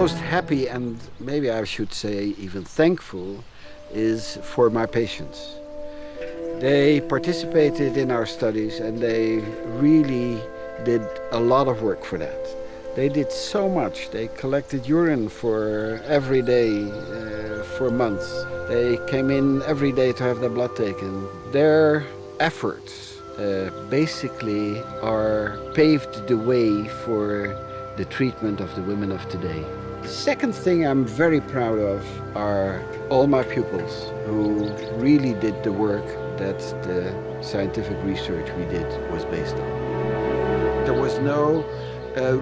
most happy, and maybe I should say even thankful, is for my patients. They participated in our studies and they really did a lot of work for that. They did so much. They collected urine for every day for months. They came in every day to have their blood taken. Their efforts basically are paved the way for the treatment of the women of today. The second thing I'm very proud of are all my pupils who really did the work that the scientific research we did was based on. There was no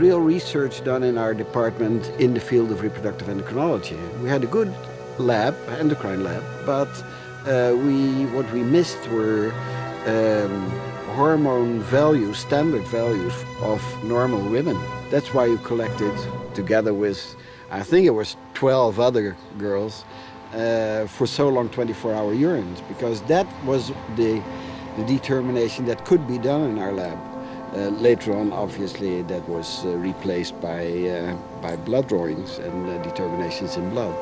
real research done in our department in the field of reproductive endocrinology. We had a good lab, endocrine lab, but what we missed were hormone values, standard values of normal women. That's why you collected, together with, I think it was 12 other girls, for so long 24-hour urines, because that was the determination that could be done in our lab. Later on, obviously, that was replaced by blood drawings and determinations in blood.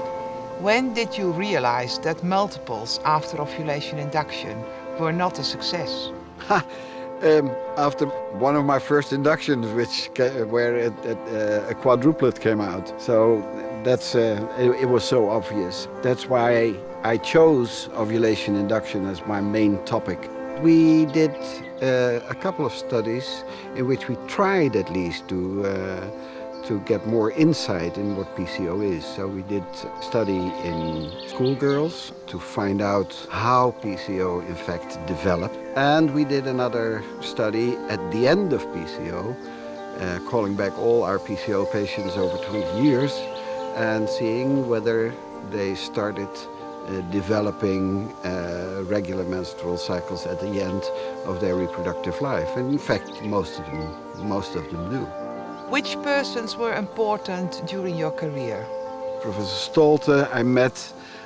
When did you realize that multiples after ovulation induction were not a success? After one of my first inductions, where a quadruplet came out. So that's it was so obvious. That's why I chose ovulation induction as my main topic. We did a couple of studies in which we tried at least to get more insight in what PCO is. So we did study in schoolgirls to find out how PCO in fact developed. And we did another study at the end of PCO, calling back all our PCO patients over 20 years and seeing whether they started developing regular menstrual cycles at the end of their reproductive life. And in fact, most of them do. Which persons were important during your career? Professor Stolte I met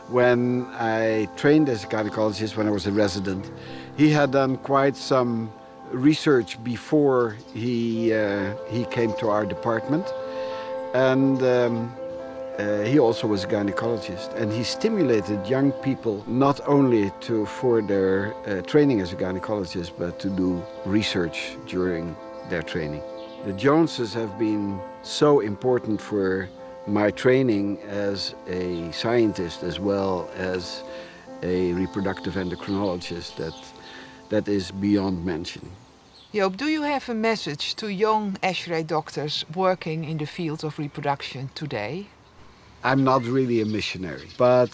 when I trained as a gynecologist when I was a resident. He had done quite some research before he came to our department. And he also was a gynecologist, and he stimulated young people not only for their training as a gynecologist, but to do research during their training. The Joneses have been so important for my training as a scientist as well as a reproductive endocrinologist that is beyond mention. Joop, do you have a message to young ESHRE doctors working in the field of reproduction today? I'm not really a missionary, but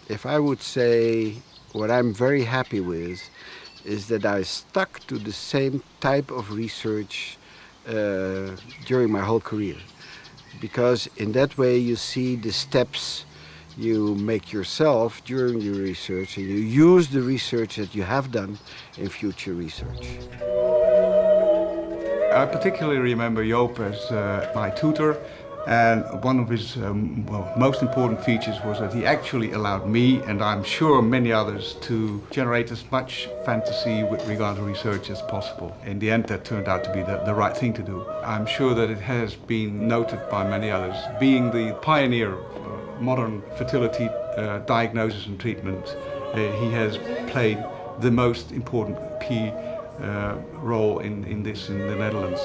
if I would say what I'm very happy with is that I stuck to the same type of research during my whole career. Because in that way you see the steps you make yourself during your research, and you use the research that you have done in future research. I particularly remember Joop as my tutor. And one of his most important features was that he actually allowed me, and I'm sure many others, to generate as much fantasy with regard to research as possible. In the end, that turned out to be the right thing to do. I'm sure that it has been noted by many others. Being the pioneer of modern fertility diagnosis and treatment, he has played the most important key role in this in the Netherlands.